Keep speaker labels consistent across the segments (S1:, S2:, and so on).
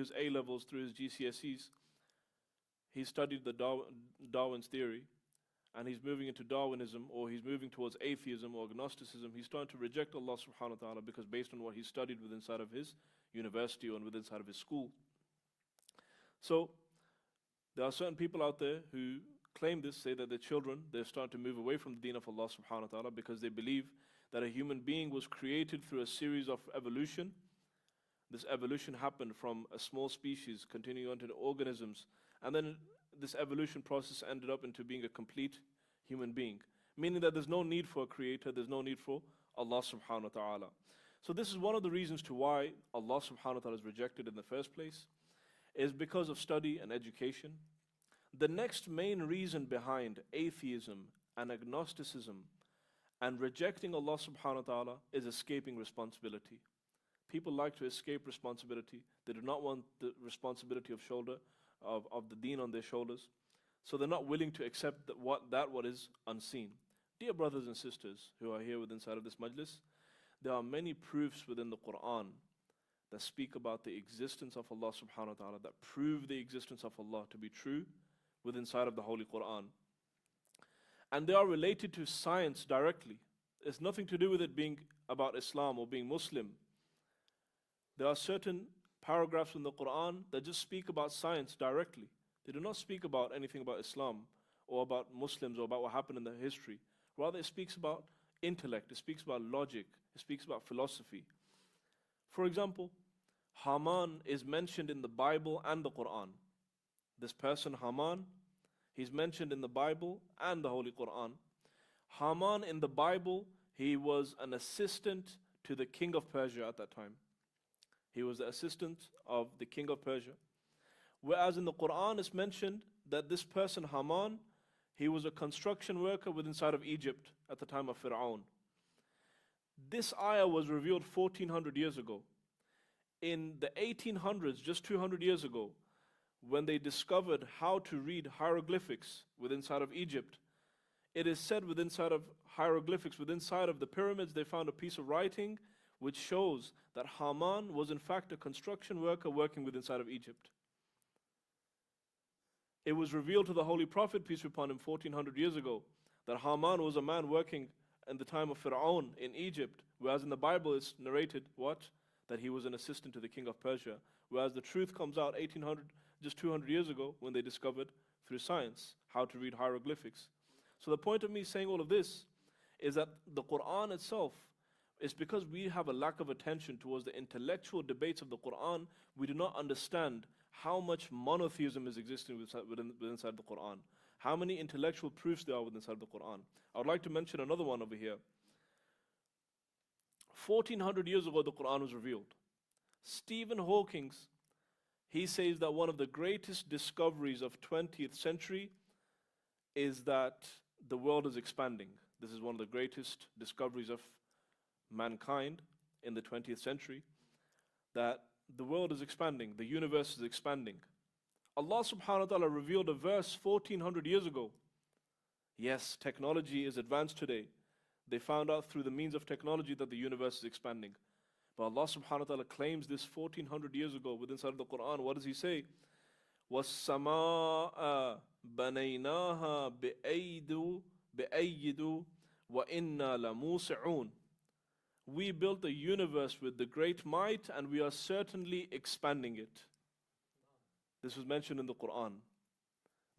S1: his A-levels, through his GCSEs, he studied the Darwin's theory, and he's moving into Darwinism, or he's moving towards atheism or agnosticism. He's starting to reject Allah subhanahu wa ta'ala because based on what he studied within inside of his university or within inside of his school. So there are certain people out there who claim this, say that their children, they're starting to move away from the deen of Allah subhanahu wa ta'ala because they believe that a human being was created through a series of evolution. This evolution happened from a small species continuing on to the organisms, and then this evolution process ended up into being a complete human being, meaning that there's no need for a creator, there's no need for Allah subhanahu wa ta'ala. So this is one of the reasons to why Allah subhanahu wa ta'ala is rejected in the first place, is because of study and education. The next main reason behind atheism and agnosticism and rejecting Allah subhanahu wa ta'ala is escaping responsibility. People like to escape responsibility. They do not want the responsibility of the deen on their shoulders. So they're not willing to accept what is unseen. Dear brothers and sisters who are here within inside of this majlis, there are many proofs within the Quran that speak about the existence of Allah subhanahu wa ta'ala, that prove the existence of Allah to be true within inside of the Holy Quran. And they are related to science directly. It's nothing to do with it being about Islam or being Muslim. There are certain paragraphs in the Quran that just speak about science directly. They do not speak about anything about Islam or about Muslims or about what happened in the history. Rather, it speaks about intellect, it speaks about logic, it speaks about philosophy. For example, Haman is mentioned in the Bible and the Quran. This person, Haman, he's mentioned in the Bible and the Holy Quran. Haman in the Bible, he was an assistant to the king of Persia at that time. He was the assistant of the king of Persia. Whereas in the Quran it's mentioned that this person, Haman, he was a construction worker within inside of Egypt at the time of Fir'aun. This ayah was revealed 1400 years ago. In the 1800s, just 200 years ago, when they discovered how to read hieroglyphics within inside of Egypt, it is said within inside of hieroglyphics, within inside of the pyramids, they found a piece of writing which shows that Haman was in fact a construction worker working within inside of Egypt. It was revealed to the Holy Prophet, peace be upon him, 1400 years ago, that Haman was a man working in the time of Fir'aun in Egypt, whereas in the Bible it's narrated, what? That he was an assistant to the king of Persia. Whereas the truth comes out 1800, just 200 years ago, when they discovered through science how to read hieroglyphics. So the point of me saying all of this is that the Quran itself, is because we have a lack of attention towards the intellectual debates of the Quran, we do not understand how much monotheism is existing within inside the Quran, how many intellectual proofs there are within inside the Quran. I would like to mention another one over here. 1400 years ago the Quran was revealed. Stephen Hawking, he says that one of the greatest discoveries of 20th century is that the world is expanding. This is one of the greatest discoveries of mankind in the 20th century, that the world is expanding, the universe is expanding. Allah subhanahu wa ta'ala revealed a verse 1400 years ago. Yes, technology is advanced today. They found out through the means of technology that the universe is expanding. But Allah subhanahu wa ta'ala claims this 1400 years ago within inside of the Quran. What does he say? وَالسَّمَاءَ بَنَيْنَاهَا بِأَيِّدُ وَإِنَّا لَمُوسِعُونَ. We built the universe with the great might and we are certainly expanding it. This was mentioned in the Quran.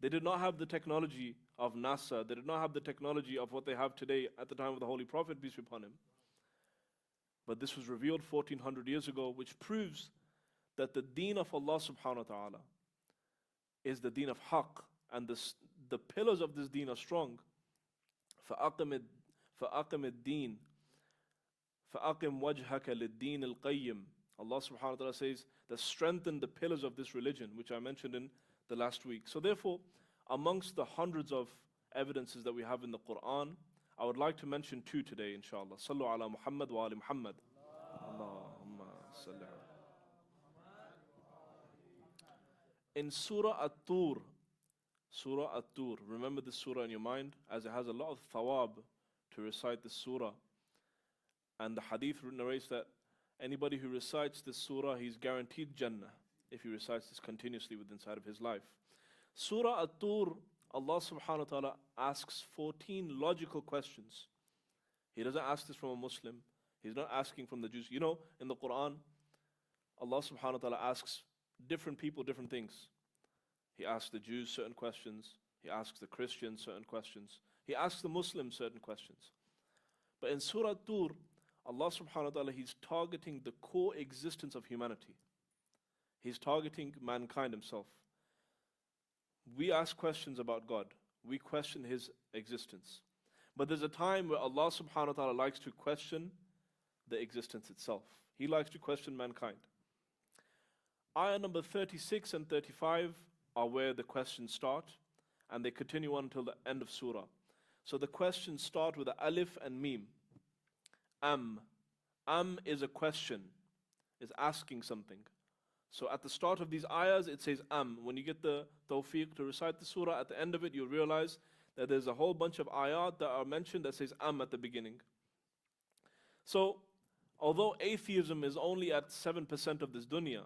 S1: They did not have the technology of NASA. They did not have the technology of what they have today at the time of the Holy Prophet, peace be upon him. But this was revealed 1400 years ago, which proves that the deen of Allah subhanahu wa ta'ala is the deen of haqq, and the pillars of this deen are strong. فَأَقِمِ الدِّينَ فَأَقِمْ وَجْهَكَ لِلدِّينِ الْقَيِّمِ. Allah subhanahu wa ta'ala says that strengthen the pillars of this religion, which I mentioned in the last week. So therefore, amongst the hundreds of evidences that we have in the Quran, I would like to mention two today, inshallah. Sallu ala Muhammad wa ali Muhammad. Allahumma salli ala. In Surah At-Tur, remember this surah in your mind, as it has a lot of thawab to recite this surah. And the hadith narrates that anybody who recites this surah, he's guaranteed Jannah. if he recites this continuously within inside of his life. Surah At-Tur, Allah subhanahu wa ta'ala asks 14 logical questions. He doesn't ask this from a Muslim. He's not asking from the Jews. You know, in the Quran, Allah subhanahu wa ta'ala asks different people different things. He asks the Jews certain questions. He asks the Christians certain questions. He asks the Muslims certain questions. But in Surah At-Tur, Allah subhanahu wa ta'ala, He's targeting the core existence of humanity. He's targeting mankind himself. We ask questions about God. We question His existence. But there's a time where Allah subhanahu wa ta'ala likes to question the existence itself. He likes to question mankind. Ayah number 36 and 35 are where the questions start, and they continue on until the end of surah. So the questions start with the alif and mim. Am is a question, is asking something. So at the start of these ayahs, it says am. When you get the tawfiq to recite the surah, at the end of it, you'll realize that there's a whole bunch of ayat that are mentioned that says am at the beginning. So, although atheism is only at 7% of this dunya,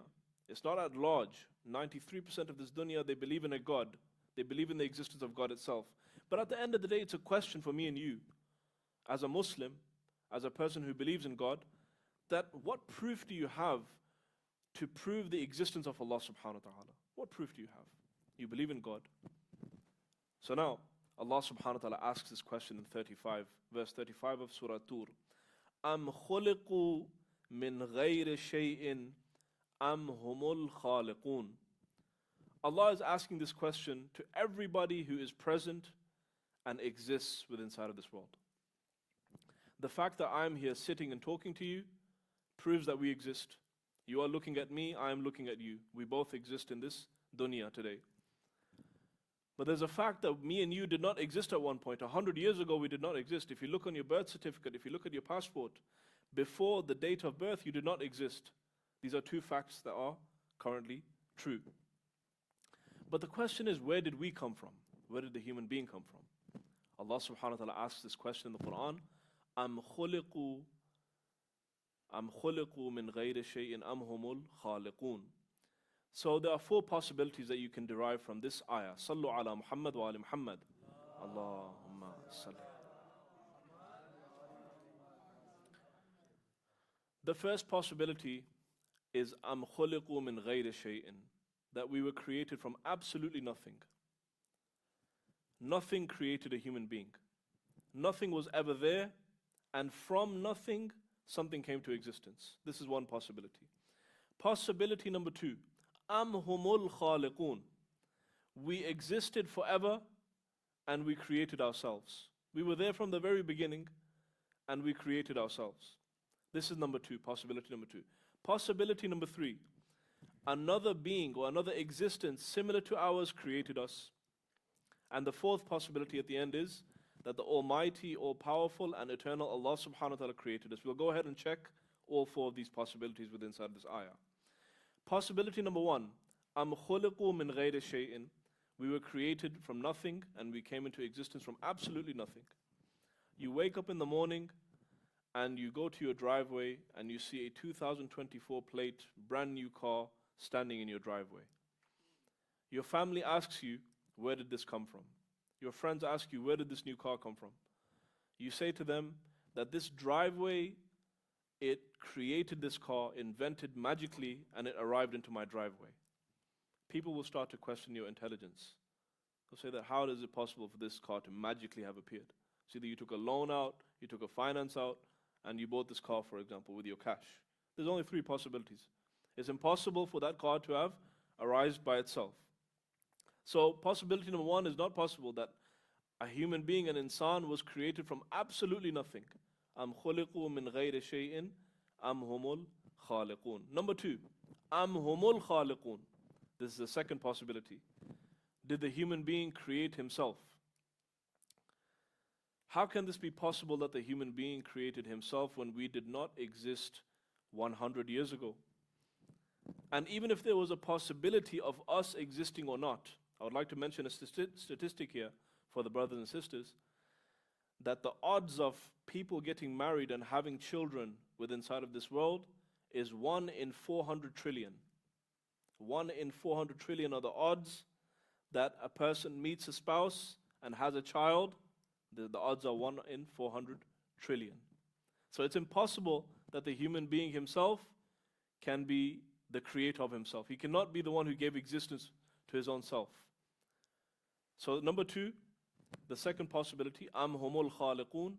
S1: it's not at large. 93% of this dunya, they believe in a God. They believe in the existence of God itself. But at the end of the day, it's a question for me and you, as a Muslim, as a person who believes in God, that what proof do you have to prove the existence of Allah subhanahu wa ta'ala? What proof do you have? You believe in God. So now, Allah subhanahu wa ta'ala asks this question in 35, verse 35 of Surah Tur. Am khuliqu min ghayri shay'in am humul khaliqun. Allah is asking this question to everybody who is present and exists within inside of this world. The fact that I'm here sitting and talking to you proves that we exist. You are looking at me, I am looking at you. We both exist in this dunya today. But there's a fact that me and you did not exist at one point. 100 years ago, we did not exist. If you look on your birth certificate, if you look at your passport, before the date of birth, you did not exist. These are two facts that are currently true. But the question is, where did we come from? Where did the human being come from? Allah subhanahu wa ta'ala asks this question in the Quran. Am khuliqu min ghayri shay'in am humul khaliqun. So there are four possibilities that you can derive from this ayah. Sallu ala Muhammad wa ali Muhammad. Allahumma salli. The first possibility is am khuliqu min ghayri shay'in, that we were created from absolutely nothing. Nothing created a human being. Nothing was ever there, and from nothing, something came to existence. This is one possibility. Possibility number two, am humul khaliqun. We existed forever, and we created ourselves. We were there from the very beginning, and we created ourselves. This is number two, possibility number two. Possibility number three, another being or another existence similar to ours created us. And the fourth possibility at the end is that the Almighty, All-Powerful and Eternal Allah subhanahu wa ta'ala created us. We'll go ahead and check all four of these possibilities within inside this ayah. Possibility number one, am khuliqu min ghayri shay'in. We were created from nothing and we came into existence from absolutely nothing. You wake up in the morning and you go to your driveway and you see a 2024 plate, brand new car standing in your driveway. Your family asks you, where did this come from? Your friends ask you, where did this new car come from? You say to them that this driveway, it created this car, invented magically, and it arrived into my driveway. People will start to question your intelligence. They'll say that how is it possible for this car to magically have appeared? So either you took a loan out, you took a finance out, and you bought this car, for example, with your cash. There's only three possibilities. It's impossible for that car to have arisen by itself. So possibility number one is not possible, that a human being, an insan, was created from absolutely nothing. Am khuliqu min ghayri shay'in am humul khaliqun. Number two, am humul khaliqun. This is the second possibility. Did the human being create himself? How can this be possible that the human being created himself when we did not exist 100 years ago? And even if there was a possibility of us existing or not, I would like to mention a statistic here for the brothers and sisters, that the odds of people getting married and having children within inside of this world is 1 in 400 trillion. 1 in 400 trillion are the odds that a person meets a spouse and has a child. The odds are 1 in 400 trillion. So it's impossible that the human being himself can be the creator of himself. He cannot be the one who gave existence to his own self. So number 2, the second possibility, am humul khaliqun,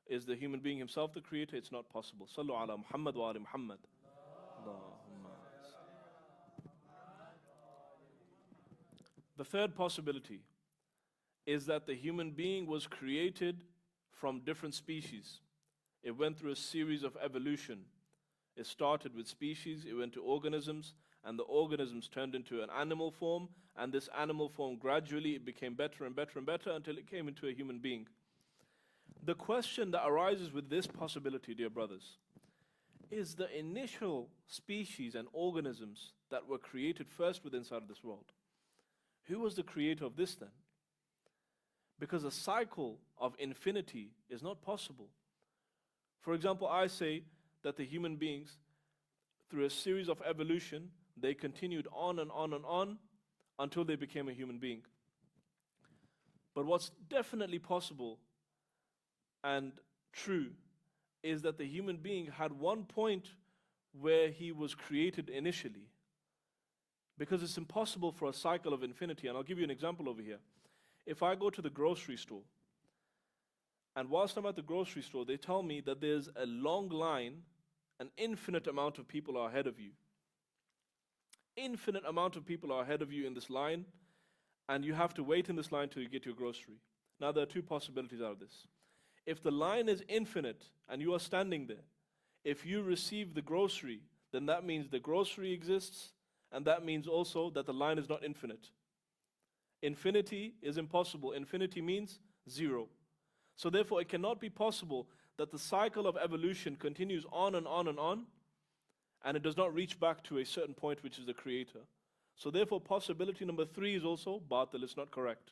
S1: is the human being himself the creator. It's not possible. Sallu ala Muhammad wa ali Muhammad. The third possibility is that the human being was created from different species. It went through a series of evolution. It started with species, it went to organisms, and the organisms turned into an animal form, and this animal form gradually it became better and better and better until it came into a human being. The question that arises with this possibility, dear brothers, is the initial species and organisms that were created first within inside of this world. Who was the creator of this then? Because a cycle of infinity is not possible. For example, I say that the human beings, through a series of evolution, they continued on and on and on until they became a human being. But what's definitely possible and true is that the human being had one point where he was created initially. Because it's impossible for a cycle of infinity. And I'll give you an example over here. If I go to the grocery store, and whilst I'm at the grocery store, they tell me that there's a long line, an infinite amount of people are ahead of you. Infinite amount of people are ahead of you in this line, and you have to wait in this line till you get your grocery. Now there are two possibilities out of this. If the line is infinite and you are standing there, if you receive the grocery, then that means the grocery exists, and that means also that the line is not infinite. Infinity is impossible. Infinity means zero. So therefore it cannot be possible that the cycle of evolution continues on and on and on, and it does not reach back to a certain point which is the creator. So therefore possibility number 3 is also batil, it's not correct.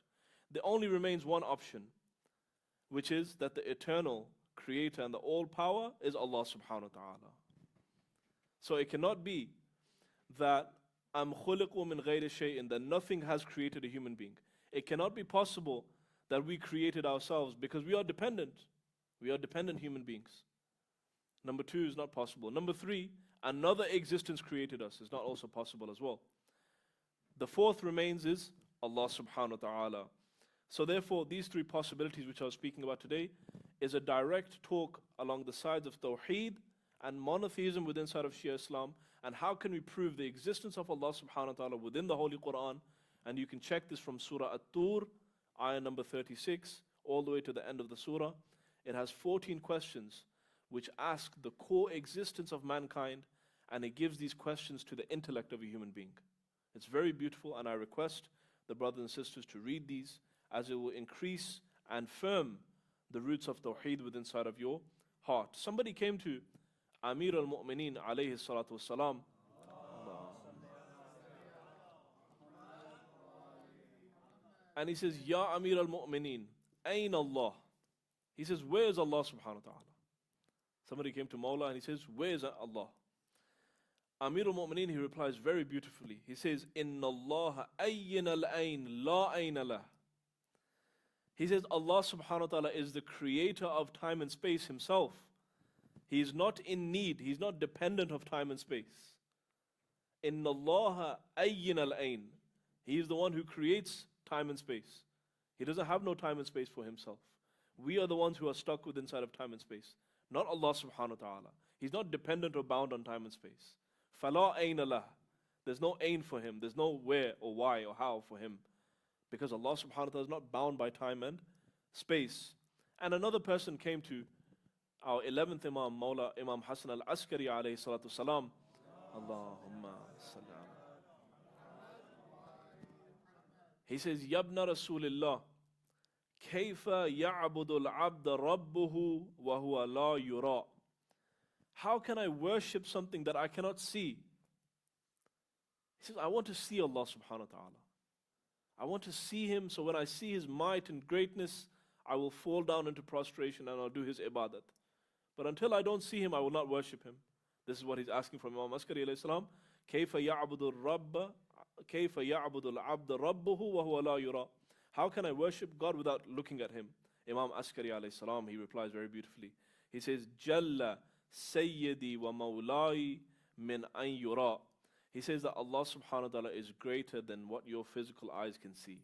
S1: There only remains one option, which is that the eternal creator and the all power is Allah subhanahu wa ta'ala. So it cannot be that am khuliqu min ghayri shay'in, that nothing has created a human being. It cannot be possible that we created ourselves because we are dependent. We are dependent human beings. Number 2 is not possible. Number 3, another existence created us is not also possible as well. The fourth remains is Allah subhanahu wa ta'ala. So therefore these 3 possibilities which I was speaking about today is a direct talk along the sides of Tawheed and monotheism within inside of Shia Islam, and how can we prove the existence of Allah subhanahu wa ta'ala within the Holy Quran. And you can check this from Surah At-Tur, ayah number 36, all the way to the end of the surah. It has 14 questions which ask the core existence of mankind, and it gives these questions to the intellect of a human being. It's very beautiful, and I request the brothers and sisters to read these, as it will increase and firm the roots of Tawheed within inside of your heart. Somebody came to Amir al-Mu'mineen alayhi salatu wassalam, and he says, Ya Amir al-Mu'mineen, Ayn Allah? He says, where is Allah subhanahu wa ta'ala? Somebody came to Mawla and he says, where is Allah? Amir al-Mu'mineen, he replies very beautifully. He says, Inna Allah ayyin al-ayn, la ayna lah. He says, Allah subhanahu wa ta'ala is the creator of time and space himself. He is not in need, he is not dependent of time and space. Inna Allah ayyin al-ayn. He is the one who creates time and space. He doesn't have no time and space for himself. We are the ones who are stuck with inside of time and space, not Allah subhanahu wa ta'ala. He's not dependent or bound on time and space. Fala ayna lah. There's no ain for him. There's no where or why or how for him. Because Allah subhanahu wa ta'ala is not bound by time and space. And another person came to our 11th Imam, Mawla Imam Hassan al-Askari alayhi salatu salam. Allahumma salli ala. He says, Yabna Rasulillah, Kayfa ya'budu al-abda rabbuhu wa huwa la yura. How can I worship something that I cannot see? He says, I want to see Allah subhanahu wa ta'ala. I want to see him, so when I see his might and greatness, I will fall down into prostration and I'll do his ibadat. But until I don't see him, I will not worship him. This is what he's asking from Imam Askari alayhi salam. كيف يعبد الرب كيف يعبد العبد ربه وهو لا يرى. How can I worship God without looking at him? Imam Askari alayhi salam, he replies very beautifully. He says, Jalla Sayyidi wa Mawlai min an yura. He says that Allah subhanahu wa ta'ala is greater than what your physical eyes can see.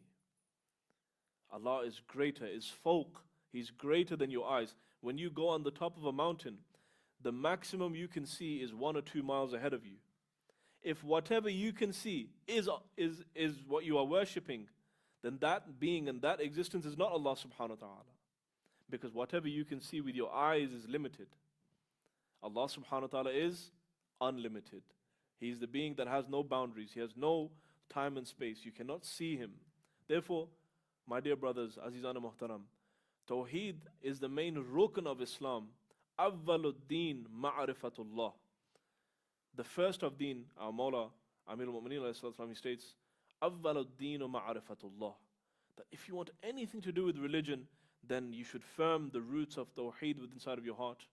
S1: Allah is greater, is fawq. He's greater than your eyes. When you go on the top of a mountain, the maximum you can see is 1 or 2 miles ahead of you. If whatever you can see is what you are worshipping, then that being and that existence is not Allah subhanahu wa ta'ala. Because whatever you can see with your eyes is limited. Allah subhanahu wa ta'ala is unlimited. He is the being that has no boundaries. He has no time and space. You cannot see him. Therefore, my dear brothers, Azizana Muhtaram, Tawheed is the main rukn of Islam. Awwaluddin ma'rifatullah. The first of deen, our Mawla, Amir al-Mu'mineen, he states, Awwaluddin ma'rifatullah. That if you want anything to do with religion, then you should firm the roots of Tawheed within inside of your heart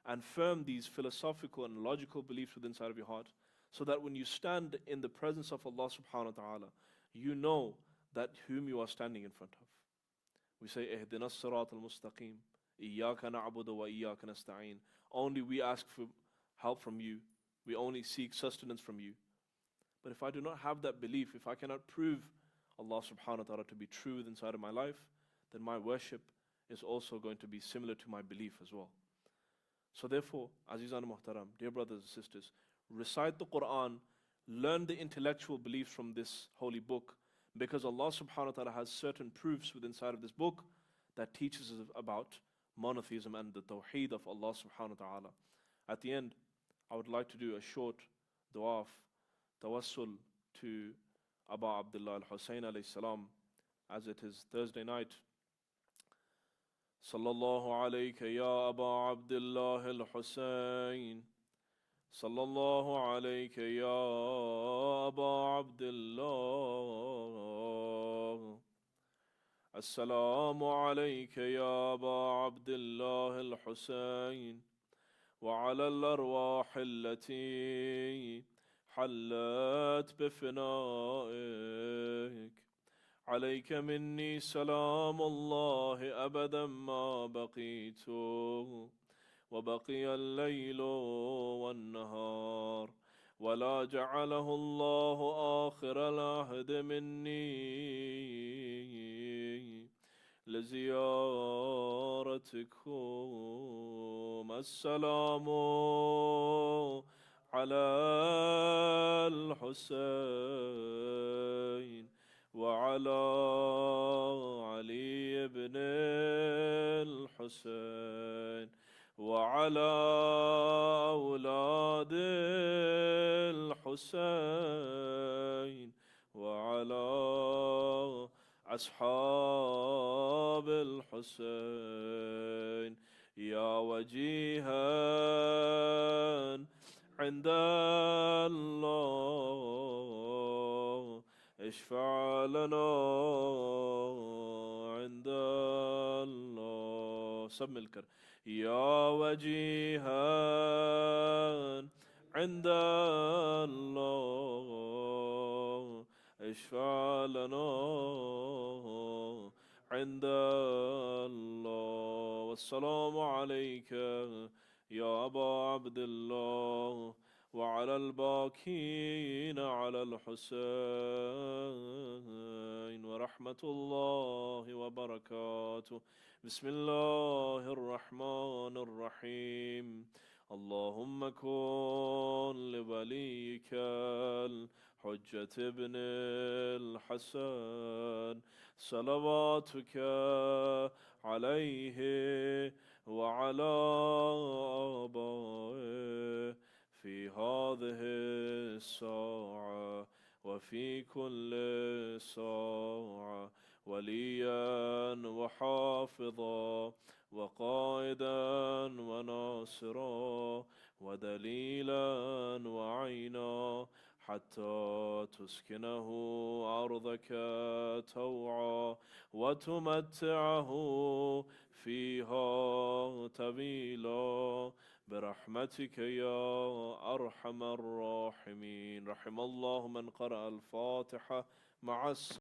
S1: and firm these philosophical and logical beliefs within inside of your heart, so that when you stand in the presence of Allah subhanahu wa ta'ala, you know that whom you are standing in front of. We say, Ihdina as-sirat al-mustaqim, Iyaka na'budu wa iyaka nasta'een. Only we ask for help from you. We only seek sustenance from you. But if I do not have that belief, if I cannot prove Allah subhanahu wa ta'ala to be true inside of my life, then my worship is also going to be similar to my belief as well. So therefore, Azizan Muhtaram, dear brothers and sisters, recite the Quran, learn the intellectual beliefs from this holy book, because Allah subhanahu wa ta'ala has certain proofs within inside of this book that teaches us about monotheism and the Tawheed of Allah subhanahu wa ta'ala. At the end, I would like to do a short dua of tawassul to Abu Abdullah al-Hussein alayhi salam, as it is Thursday night. Sallallahu alayka ya Abu Abdullah al-Hussein. Sallallahu alayka ya Abu Abdullah. Assalamu alayka ya Abu Abdullah al-Hussein. وعلى الأرواح التي حلت بفنائك. عليك مني سلام الله أبدا ما بقيت وبقي الليل والنهار، ولا جعله الله آخر العهد مني لزيارتكم. السلام على الحسين وعلى علي بن الحسين وعلى أولاد الحسين وعلى أصحاب الحسين. يا وجيها عند الله اشفع لنا عند الله. सब मिलकर يا وجيها عند الله اشفع لنا عند الله. والسلام عليك يا أبا عبد الله وعلى الباكين على الحسين ورحمة الله وبركاته. بسم الله الرحمن الرحيم. اللهم كن لوليك الحجة ابن الحسن صلواتك عليه وعلى آبائه في هذه الساعة وفي كل ساعة وليا وحافظا وقائدا وناصرا ودليلا وعينا حتى تسكنه أرضك توعا وتمتعه فيها طويلا برحمتك يا أرحم الراحمين. رحم الله من قرأ الفاتحة مع